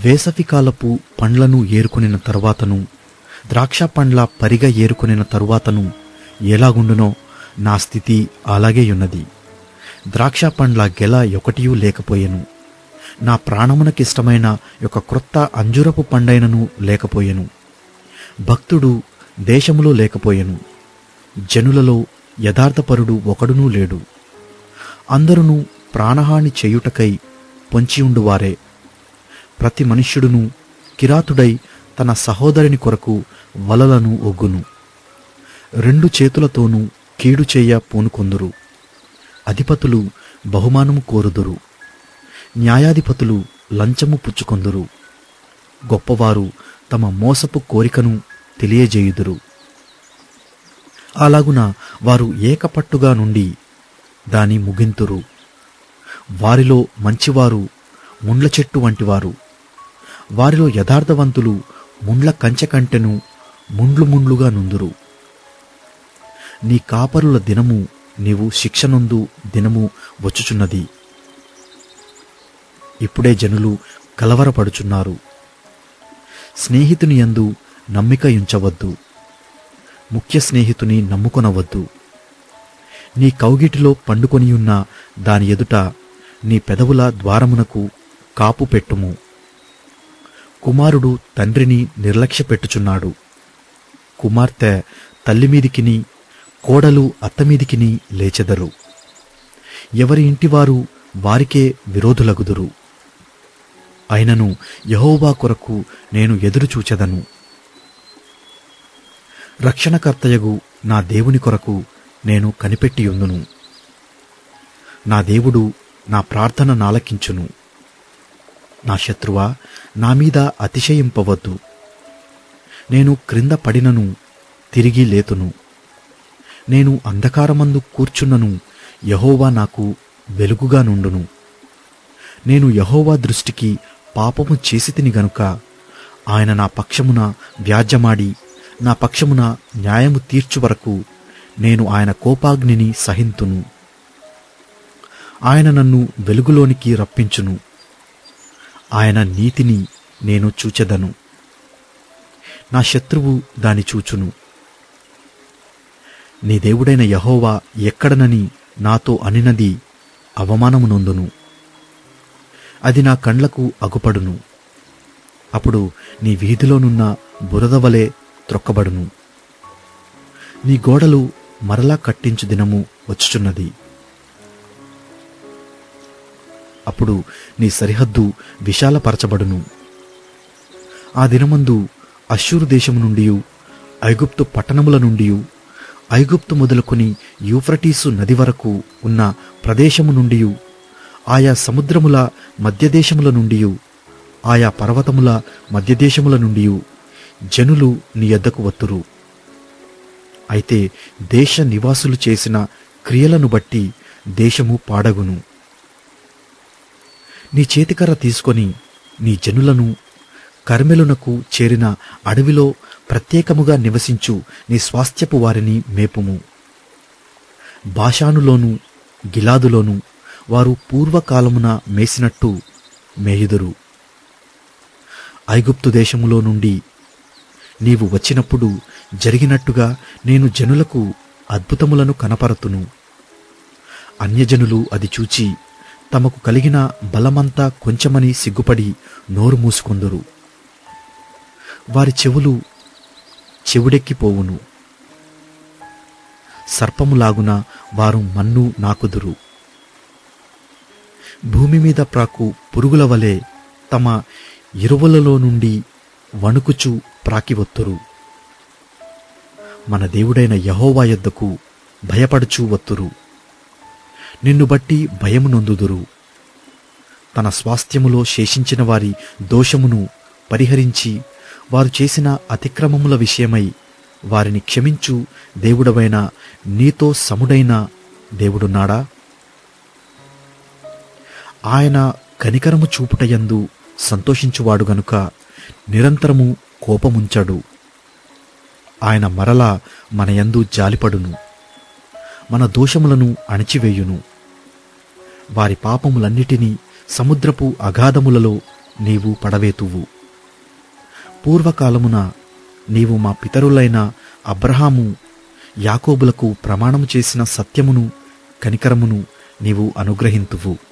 వేసవికాలపు పండ్లను ఏరుకొనిన తరువాతను, ద్రాక్ష పండ్ల పరిగ ఏరుకొనిన తరువాతను ఎలాగుండునో నా స్థితి అలాగేయున్నది. ద్రాక్ష పండ్ల గెల ఒకటియూ లేకపోయెను. నా ప్రాణమునకిష్టమైన ఒక క్రొత్త అంజురపు పండైనను లేకపోయెను. భక్తుడు దేశములో లేకపోయెను. జనులలో యథార్థపరుడు ఒకడునూ లేడు. అందరును ప్రాణహాని చేయుటకై పొంచియుండువారే. ప్రతి మనుష్యుడును కిరాతుడై తన సహోదరుని కొరకు వలలను ఒగ్గును. రెండు చేతులతోనూ కీడు చేయ పూనుకొందురు. అధిపతులు బహుమానము కోరుదురు. న్యాయాధిపతులు లంచము పుచ్చుకొందురు. గొప్పవారు తమ మోసపు కోరికను తెలియజేయుదురు. అలాగున వారు ఏకపట్టుగా నుండి దాని ముగింతురు. వారిలో మంచివారు ముండ్ల చెట్టు వంటివారు. వారిలో యథార్థవంతులు ముండ్ల కంచె కంటెను ముండ్లు ముండ్లుగా నుందురు. నీ కాపరుల దినము, నీవు శిక్షనొందు దినము వచ్చుచున్నది. ఇప్పుడే జనులు కలవరపడుచున్నారు. స్నేహితుని యందు నమ్మిక ఉంచవద్దు. ముఖ్య స్నేహితుని నమ్ముకొనవద్దు. నీ కౌగిటిలో పండుకొనియున్న దాని ఎదుట నీ పెదవుల ద్వారమునకు కాపు పెట్టుము. కుమారుడు తండ్రిని నిర్లక్ష్యపెట్టుచున్నాడు. కుమార్తె తల్లిమీదికిని, కోడలు అత్తమీదికిని లేచెదరు. ఎవరి ఇంటివారు వారికే విరోధులగుదురు. అయినను యెహోవా కొరకు నేను ఎదురుచూచెదను. రక్షణకర్తయగు నా దేవుని కొరకు నేను కనిపెట్టియుందును. నా దేవుడు నా ప్రార్థన నాలకించును. నా శత్రువా, నా మీద అతిశయింపవద్దు. నేను క్రింద పడినను తిరిగి లేతును. నేను అంధకారమందు కూర్చున్నను, యెహోవా నాకు వెలుగుగా నుండును. నేను యెహోవా దృష్టికి పాపము చేసితిని గనుక ఆయన నా పక్షమున వ్యాజ్యమాడి నా పక్షమున న్యాయము తీర్చు వరకు నేను ఆయన కోపాగ్నిని సహింతును. ఆయన నన్ను వెలుగులోనికి రప్పించును. ఆయన నీతిని నేను చూచెదను. నా శత్రువు దాని చూచును. నీ దేవుడైన యెహోవా ఎక్కడనని నాతో అనినది అవమానము నొందును. అది నా కండ్లకు అగుపడును. అప్పుడు నీ వీధిలోనున్న బురదవలే త్రొక్కబడును. నీ గోడలు మరలా కట్టించు దినము వచ్చుచున్నది. అప్పుడు నీ సరిహద్దు విశాలపరచబడును. ఆ దినమందు అష్షూరు దేశము నుండి, ఐగుప్తు పట్టణముల నుండి, ఐగుప్తు మొదలుకొని యూఫ్రటీసు నది వరకు ఉన్న ప్రదేశము నుండి, ఆయా సముద్రముల మధ్యదేశముల నుండి, ఆయా పర్వతముల మధ్యదేశముల నుండి జనులు నీ యొద్దకు వత్తురు. అయితే దేశ నివాసులు చేసిన క్రియలను బట్టి దేశము పాడగును. నీ చేతికర్ర తీసుకొని నీ జనులను కర్మెలునకు చేరిన అడవిలో ప్రత్యేకముగా నివసించు నీ స్వాస్థ్యపు వారిని మేపుము. బాషానులోను గిలాదులోను వారు పూర్వకాలమున మేసినట్టు మేయుదురు. ఐగుప్తు దేశములో నుండి నీవు వచ్చినప్పుడు జరిగినట్టుగా నేను జనులకు అద్భుతములను కనపరతును. అన్యజనులు అది చూచి తమకు కలిగిన బలమంతా కొంచెమని సిగ్గుపడి నోరు మూసుకొందురు. వారి చెవులు చెవుడెక్కిపోవును. సర్పములాగున వారు మన్ను నాకుదురు. భూమి మీద ప్రాకు పురుగుల వలె తమ ఇరువులలో నుండి వణుకుచు ప్రాకివత్తురు. మన దేవుడైన యెహోవా యొద్దకు భయపడుచు వత్తురు. నిన్ను బట్టి భయము నొందుదురు. తన స్వాస్థ్యములో శేషించిన వారి దోషమును పరిహరించి వారు చేసిన అతిక్రమముల విషయమై వారిని క్షమించు దేవుడవైన నీతో సముడైన దేవుడున్నాడా? ఆయన కనికరము చూపుటయందు సంతోషించువాడు గనుక నిరంతరము కోపముంచడు. ఆయన మరలా మన యందు జాలిపడును, మన దోషములను అణిచివేయును. వారి పాపములన్నిటినీ సముద్రపు అగాధములలో నీవు పడవేతువు. పూర్వకాలమున నీవు మా పితరులైన అబ్రహాము యాకోబులకు ప్రమాణము చేసిన సత్యమును కనికరమును నీవు అనుగ్రహింతువు.